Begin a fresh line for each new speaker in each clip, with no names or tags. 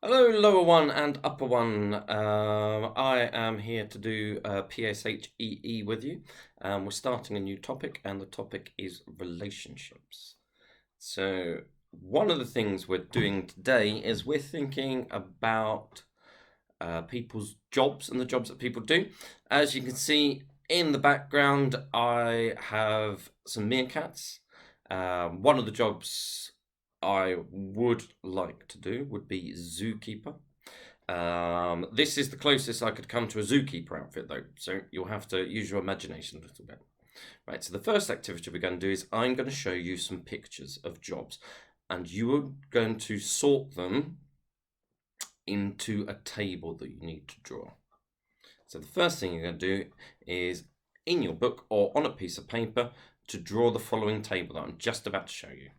Hello, lower one and upper one. I am here to do PSHEE with you. We're starting a new topic, and the topic is relationships. So one of the things we're doing today is we're thinking about people's jobs and the jobs that people do. As you can see in the background, I have some meerkats. One of the jobs I would like to do would be zookeeper. This is the closest I could come to a zookeeper outfit though, so you'll have to use your imagination a little bit. Right, so the first activity we're going to do is I'm going to show you some pictures of jobs, and you are going to sort them into a table that you need to draw. So the first thing you're going to do is in your book or on a piece of paper to draw the following table that I'm just about to show you.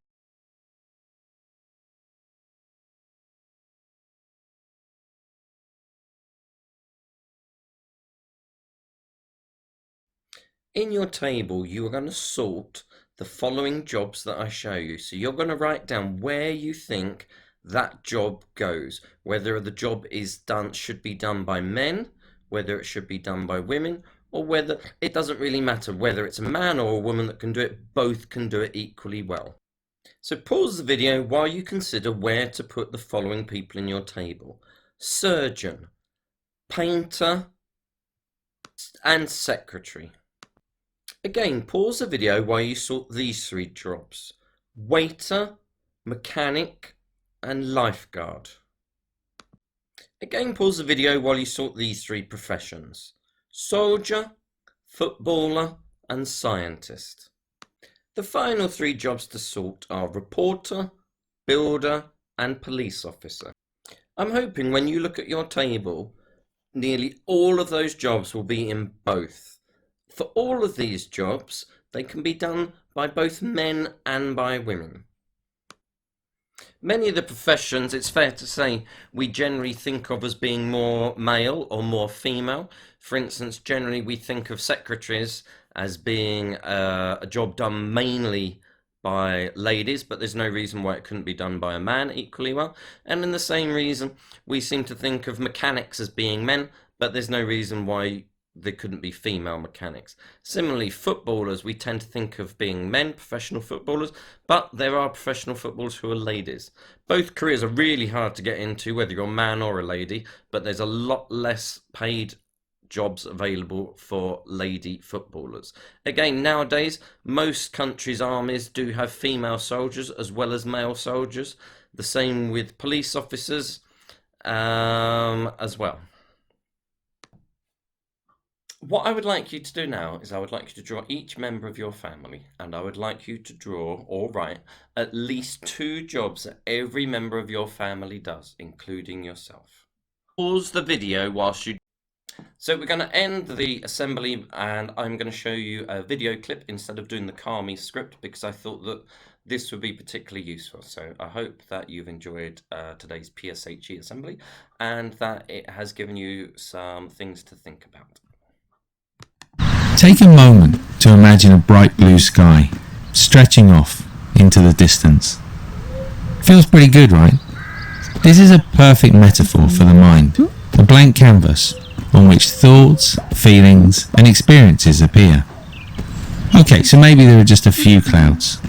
In your table, you are going to sort the following jobs that I show you. So you're going to write down where you think that job goes, whether the job should be done by men, whether it should be done by women, or whether it doesn't really matter whether it's a man or a woman that can do it. Both can do it equally well. So pause the video while you consider where to put the following people in your table: surgeon, painter, and secretary. Again, pause the video while you sort these three jobs: waiter, mechanic, and lifeguard. Again, pause the video while you sort these three professions: soldier, footballer, and scientist. The final three jobs to sort are reporter, builder, and police officer. I'm hoping when you look at your table, nearly all of those jobs will be in both. For all of these jobs, they can be done by both men and by women. Many of the professions, it's fair to say, we generally think of as being more male or more female. For instance, generally we think of secretaries as being a job done mainly by ladies, but there's no reason why it couldn't be done by a man equally well. And in the same reason, we seem to think of mechanics as being men, but there's no reason why there couldn't be female mechanics. Similarly, footballers, we tend to think of being men, professional footballers, but there are professional footballers who are ladies. Both careers are really hard to get into, whether you're a man or a lady, but there's a lot less paid jobs available for lady footballers. Again, nowadays, most countries' armies do have female soldiers as well as male soldiers. The same with police officers as well. What I would like you to do now is I would like you to draw each member of your family, and I would like you to draw or write at least 2 jobs that every member of your family does, including yourself. Pause the video whilst you... So we're going to end the assembly, and I'm going to show you a video clip instead of doing the Kami script, because I thought that this would be particularly useful. So I hope that you've enjoyed today's PSHEE assembly and that it has given you some things to think about.
Take a moment to imagine a bright blue sky stretching off into the distance. Feels pretty good, right? This is a perfect metaphor for the mind, a blank canvas on which thoughts, feelings, and experiences appear. Okay, so maybe there are just a few clouds,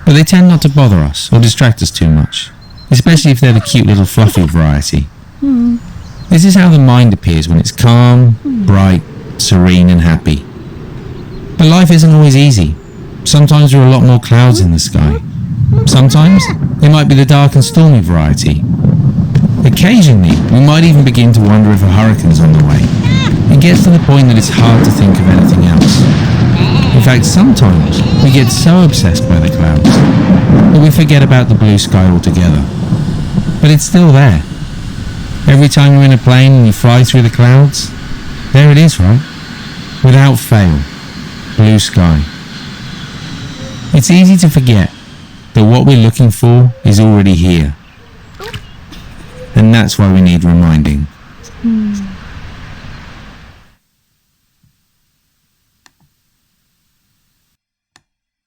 but they tend not to bother us or distract us too much, especially if they're the cute little fluffy variety. This is how the mind appears when it's calm, bright, serene, and happy. But life isn't always easy. Sometimes there are a lot more clouds in the sky. Sometimes they might be the dark and stormy variety. Occasionally, we might even begin to wonder if a hurricane's on the way. It gets to the point that it's hard to think of anything else. In fact, sometimes we get so obsessed by the clouds that we forget about the blue sky altogether. But it's still there. Every time you're in a plane and you fly through the clouds, there it is, right? Without fail. Blue sky. It's easy to forget that what we're looking for is already here. And that's why we need reminding.